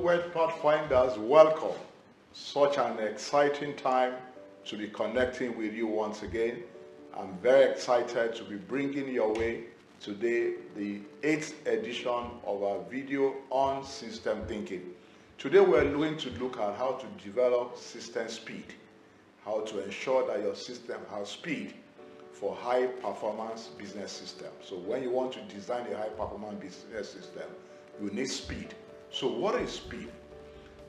Word Pathfinders, welcome. Such an exciting time to be connecting with you once again. I'm very excited to be bringing your way today the 8th edition of our video on system thinking. Today we're going to look at how to develop system speed, how to ensure that your system has speed for high performance business system. So when you want to design a high performance business system, you need speed. So what is speed?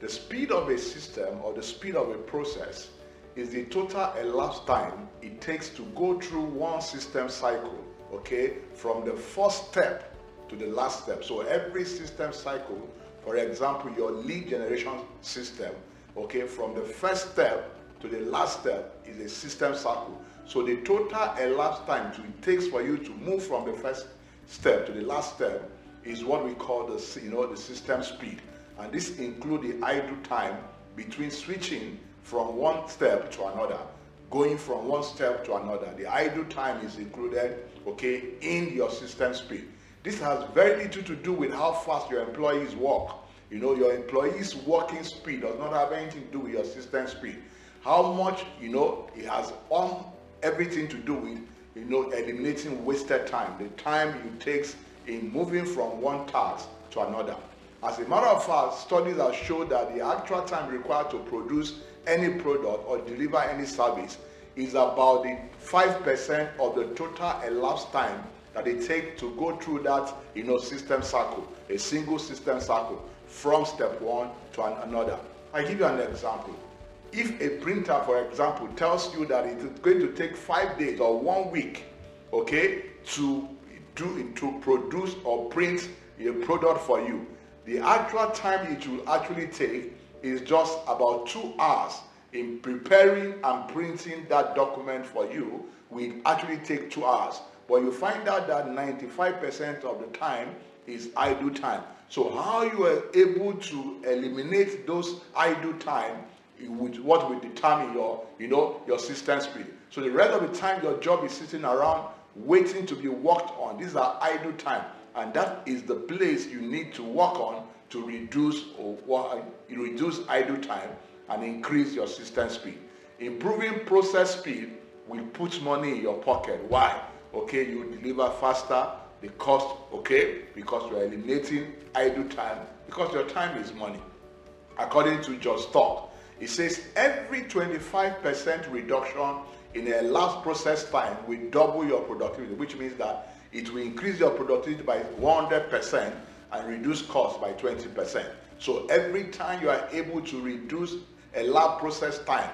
The speed of a system or the speed of a process is the total elapsed time it takes to go through one system cycle, okay, from the first step to the last step. So every system cycle, for example, your lead generation system, okay, from the first step to the last step is a system cycle. So the total elapsed time it takes for you to move from the first step to the last step is what we call the system speed. And this includes the idle time between switching from one step to another, going from one step to another. The idle time is included, okay, in your system speed. This has very little to do with how fast your employees work. Your employees' working speed does not have anything to do with your system speed. How much, it has everything to do with, eliminating wasted time, the time it takes in moving from one task to another. As a matter of fact, studies have shown that the actual time required to produce any product or deliver any service is about the 5% of the total elapsed time that it takes to go through that system cycle, a single system cycle, from step one to another. I give you an example. If a printer, for example, tells you that it is going to take 5 days or 1 week, okay, to produce or print a product for you, the actual time it will actually take is just about 2 hours. In preparing and printing that document for you will actually take 2 hours. But you find out that 95% of the time is idle time. So how you are able to eliminate those idle time what will determine your system speed. So the rest of the time your job is sitting around waiting to be worked on. These are idle time, and that is the place you need to work on to reduce idle time and increase your system speed. Improving process speed will put money in your pocket. Why? Okay, you deliver faster, the cost, okay, because you are eliminating idle time, because your time is money. According to Stalk, it says every 25% reduction in a elapsed process time will double your productivity, which means that it will increase your productivity by 100% and reduce costs by 20%. So every time you are able to reduce elapsed process time,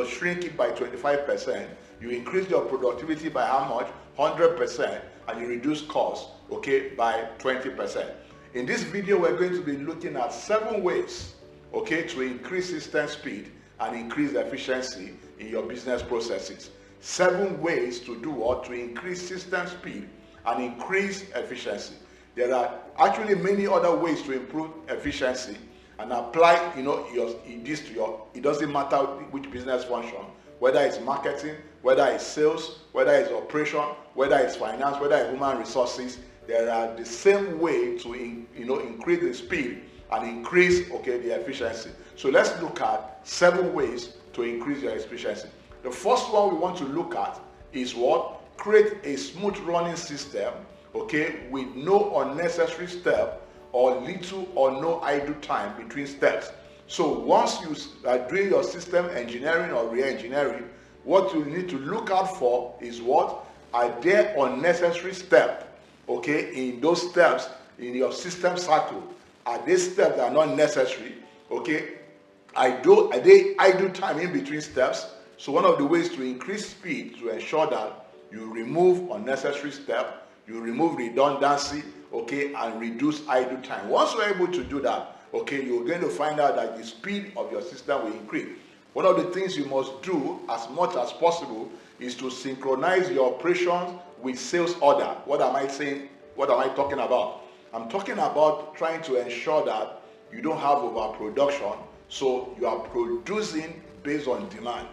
shrink it by 25%, you increase your productivity by how much? 100%, and you reduce costs, okay, by 20%. In this video, we're going to be looking at 7 ways, okay, to increase system speed and increase efficiency in your business processes. 7 ways to do what? To increase system speed and increase efficiency. There are actually many other ways to improve efficiency and apply, this to it doesn't matter which business function, whether it's marketing, whether it's sales, whether it's operation, whether it's finance, whether it's human resources. There are the same way to increase the speed and increase, okay, the efficiency. So let's look at 7 ways to increase your efficiency. The first one we want to look at is what? Create a smooth running system, okay, with no unnecessary step or little or no idle time between steps. So once you are doing your system engineering or re-engineering, what you need to look out for is what? Are there unnecessary steps, okay, in those steps in your system cycle? Are they steps that are not necessary? Okay, are they idle time in between steps? So one of the ways to increase speed to ensure that you remove unnecessary step, you remove redundancy, okay, and reduce idle time. Once you're able to do that, okay, you're going to find out that the speed of your system will increase. One of the things you must do as much as possible is to synchronize your operations with sales order. What am I saying? What am I talking about? I'm talking about trying to ensure that you don't have overproduction, so you are producing based on demand.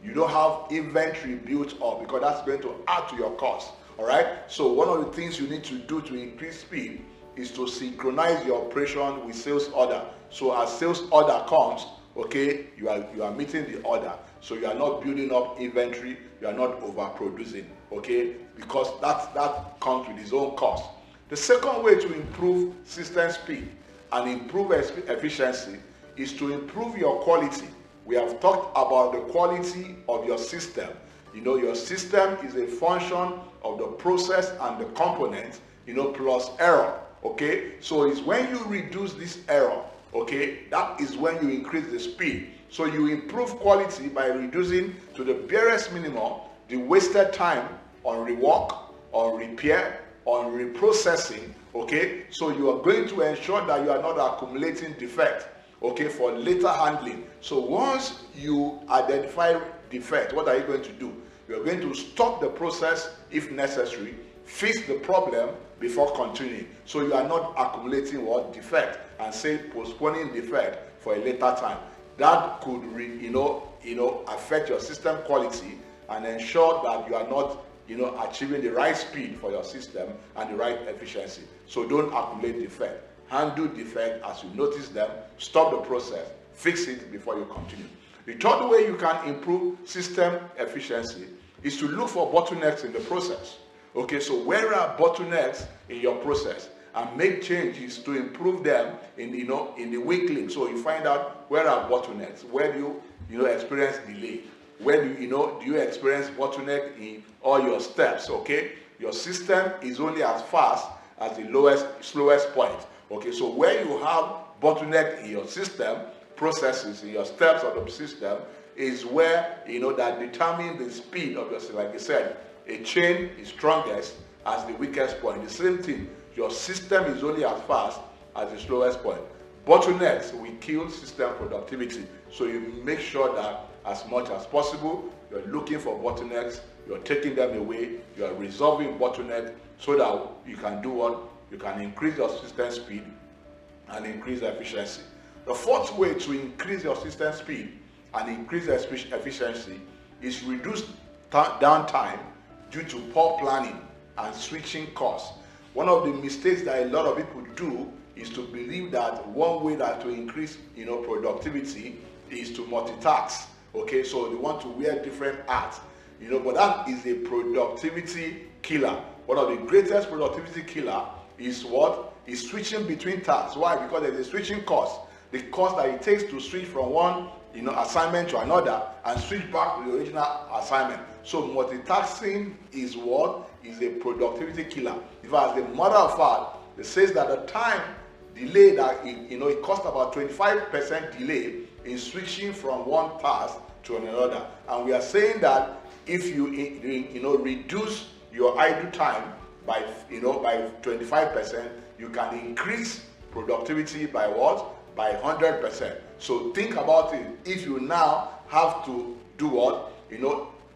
You don't have inventory built up because that's going to add to your cost. All right. So one of the things you need to do to increase speed is to synchronize your operation with sales order. So as sales order comes, okay, you are meeting the order. So you are not building up inventory, you are not overproducing, okay, because that comes with its own cost. The second way to improve system speed and improve efficiency is to improve your quality. We have talked about the quality of your system. You know, your system is a function of the process and the components, you know, plus error, okay? So it's when you reduce this error, okay, that is when you increase the speed. So you improve quality by reducing to the barest minimum the wasted time on rework, on repair, on reprocessing, okay? So you are going to ensure that you are not accumulating defect, okay, for later handling. So once you identify defect, what are you going to do? You are going to stop the process if necessary, fix the problem before continuing. So you are not accumulating what? Defect, and say postponing defect for a later time. That could affect your system quality and ensure that you are not achieving the right speed for your system and the right efficiency. So don't accumulate defect. Handle defect as you notice them, stop the process, fix it before you continue. The third way you can improve system efficiency is to look for bottlenecks in the process. Okay, so where are bottlenecks in your process, and make changes to improve them in the weak link. So you find out where are bottlenecks, where do you experience delay, where do you experience bottleneck in all your steps. Okay, your system is only as fast as the slowest point. Okay, so where you have bottleneck in your system processes, in your steps of the system, is where that determine the speed of your system. Like I said, a chain is strongest as the weakest point. The same thing, your system is only as fast as the slowest point. Bottlenecks will kill system productivity. So you make sure that as much as possible, you're looking for bottlenecks, you're taking them away, you're resolving bottlenecks so that you can do what? You can increase your system speed and increase efficiency. The fourth way to increase your system speed and increase efficiency is reduce downtime due to poor planning and switching costs. One of the mistakes that a lot of people do is to believe that one way that to increase productivity is to multitask. Okay, so they want to wear different hats, but that is a productivity killer. One of the greatest productivity killer is what? Is switching between tasks. Why? Because there's a switching cost. The cost that it takes to switch from one assignment to another and switch back to the original assignment. So multitasking is what? Is a productivity killer. In fact, as a matter of fact, it says that the time delay that it costs about 25% delay in switching from one task to another. And we are saying that if you reduce your idle time by 25%, you can increase productivity by what? By 100%. So think about it. If you now have to do what?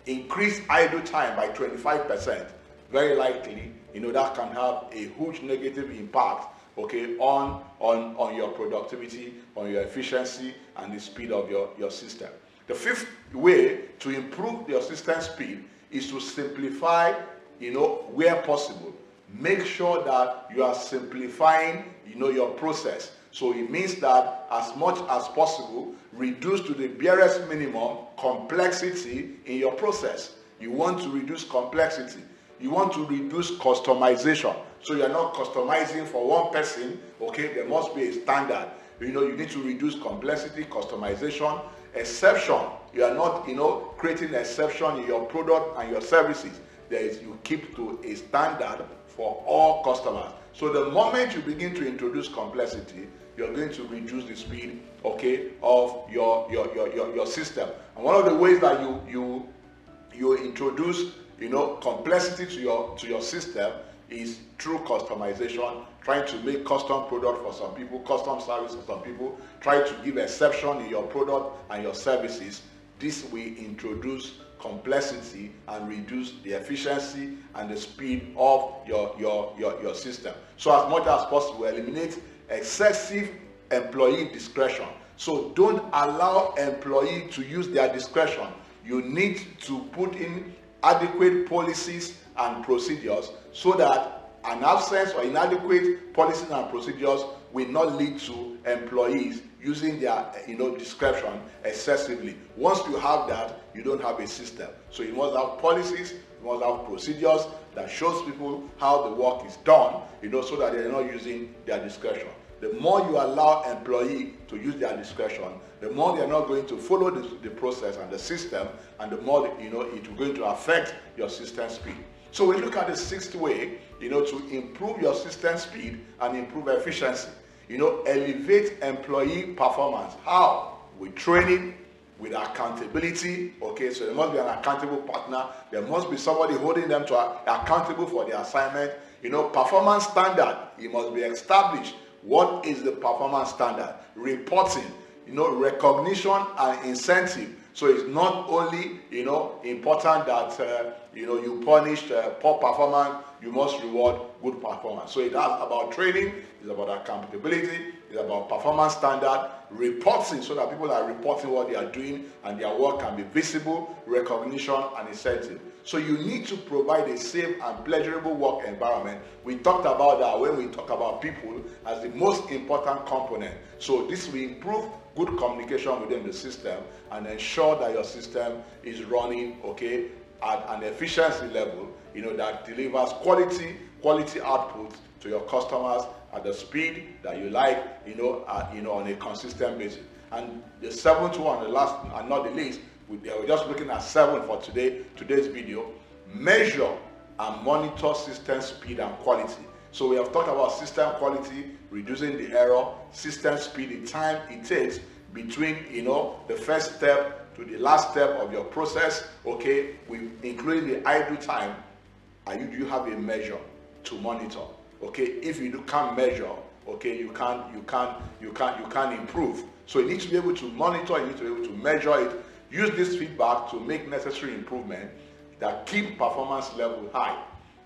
Increase idle time by 25%, very likely, that can have a huge negative impact, okay, on your productivity, on your efficiency, and the speed of your system. The fifth way to improve your system speed is to simplify, where possible. Make sure that you are simplifying, your process. So it means that as much as possible, reduce to the barest minimum complexity in your process. You want to reduce complexity. You want to reduce customization. So you're not customizing for one person, okay? There must be a standard. You need to reduce complexity, customization, exception. You are not, creating exception in your product and your services. You keep to a standard for all customers. So the moment you begin to introduce complexity, you're going to reduce the speed, okay, of your system. And one of the ways that you introduce, complexity to your system is through customization, trying to make custom product for some people, custom service for some people, try to give exception in your product and your services. This will introduce complexity and reduce the efficiency and the speed of your system. So as much as possible, eliminate excessive employee discretion. So don't allow employee to use their discretion. You need to put in adequate policies and procedures so that an absence or inadequate policies and procedures will not lead to employees using their discretion excessively. Once you have that, you don't have a system. So you must have policies, you must have procedures that shows people how the work is done, so that they're not using their discretion. The more you allow employee to use their discretion, the more they're not going to follow the process and the system, and the more it will going to affect your system speed. So we look at the sixth way, to improve your system speed and improve efficiency. Elevate employee performance. How? With training, with accountability. Okay, so there must be an accountable partner. There must be somebody holding them accountable for their assignment. Performance standard. It must be established. What is the performance standard? Reporting. Recognition and incentive. So it's not only important that you punish poor performance. You must reward good performance. So it has about training, it's about accountability, it's about performance standard, reporting, so that people are reporting what they are doing and their work can be visible, recognition and incentive. So you need to provide a safe and pleasurable work environment. We talked about that when we talk about people as the most important component. So this will improve good communication within the system and ensure that your system is running at an efficiency level, that delivers quality output to your customers at the speed that you like, on a consistent basis. And the seventh one, the last and not the least, we're just looking at 7 for today's video. Measure and monitor system speed and quality. So we have talked about system quality, reducing the error, system speed, the time it takes between the first step to the last step of your process, including the idle time. Do you have a measure to monitor? If you can't measure, you can't improve. So you need to be able to monitor, you need to be able to measure it, use this feedback to make necessary improvement that keep performance level high.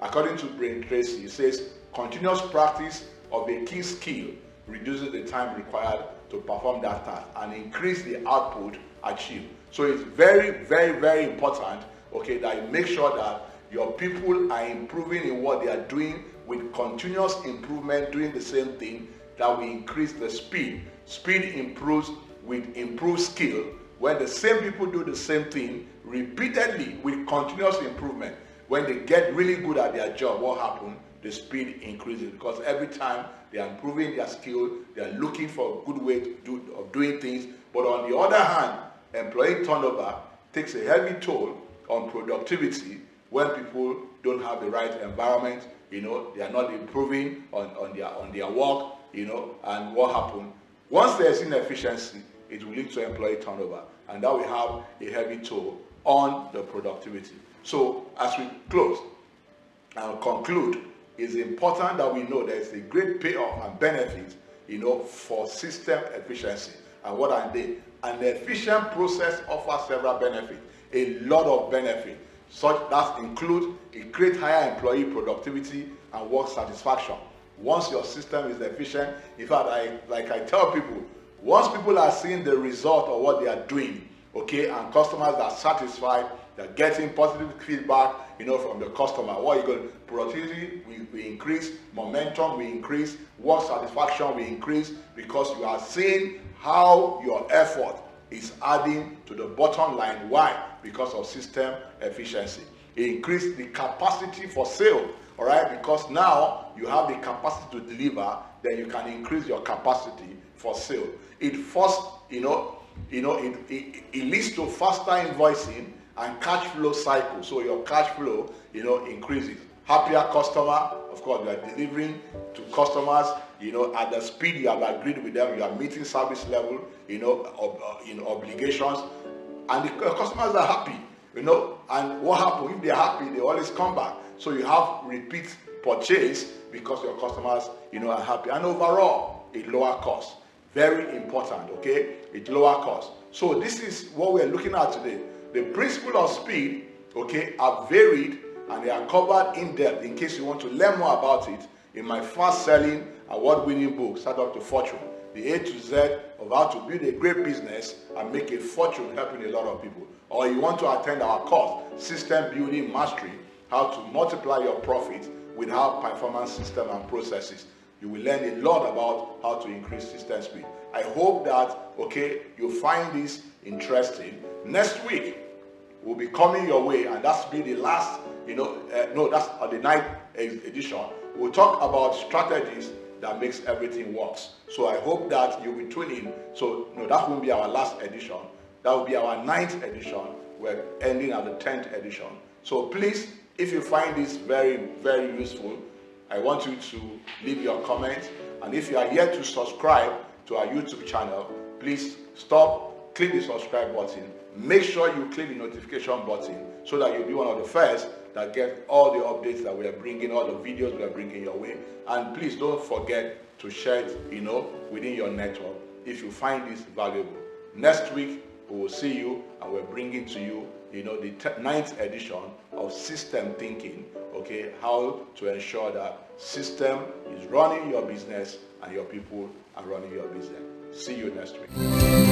According to Brain Tracy, it says continuous practice of a key skill reduces the time required to perform that task and increase the output achieved. So it's very, very, very important, that you make sure that your people are improving in what they are doing with continuous improvement, doing the same thing, that will increase the speed. Speed improves with improved skill. When the same people do the same thing repeatedly with continuous improvement, when they get really good at their job, what happens? The speed increases, because every time they are improving their skill, they are looking for a good way of doing things. But on the other hand, employee turnover takes a heavy toll on productivity when people don't have the right environment. They are not improving on their work. And what happens? Once there is inefficiency, it will lead to employee turnover, and that will have a heavy toll on the productivity. So as we close and conclude, it's important that we know there is a great payoff and benefit, for system efficiency. And what are they? An efficient process offers several benefits, a lot of benefits. Such that include it creates higher employee productivity and work satisfaction. Once your system is efficient, in fact, I tell people, once people are seeing the result of what they are doing, and customers are satisfied, they're getting positive feedback, from the customer. What you got? Productivity will increase, momentum will increase, work satisfaction will increase, because you are seeing how your effort is adding to the bottom line. Why? Because of system efficiency. It increases the capacity for sale. All right, because now you have the capacity to deliver, then you can increase your capacity for sale. It first, it leads to faster invoicing and cash flow cycle. So your cash flow, increases. Happier customer, of course, you are delivering to customers, at the speed you have agreed with them. You are meeting service level, obligations, and the customers are happy, And what happens? If they are happy, they always come back. So you have repeat purchase because your customers, are happy, and overall, it lower cost. Very important, It lower cost. So this is what we're looking at today. The principle of speed, are varied, and they are covered in depth. In case you want to learn more about it, in my fast-selling, award-winning book, Start Up to Fortune, the A to Z of how to build a great business and make a fortune helping a lot of people. Or you want to attend our course, System Building Mastery, how to multiply your profit with our performance system and processes. You will learn a lot about how to increase system speed. I hope that, okay, you find this interesting. Next week, we'll be coming your way, and that's be the last, that's on the 9th edition. We'll talk about strategies that makes everything works. So I hope that you'll be tuning in. So that won't be our last edition. That will be our 9th edition. We're ending at the 10th edition. So please, if you find this very, very useful, I want you to leave your comments. And if you are yet to subscribe to our YouTube channel, please stop, click the subscribe button. Make sure you click the notification button so that you'll be one of the first that get all the updates that we are bringing, all the videos we are bringing your way. And please don't forget to share it, within your network if you find this valuable. Next week, we will see you, and we're bringing to you, the 9th edition of system thinking, okay, how to ensure that system is running your business and your people are running your business. See you next week.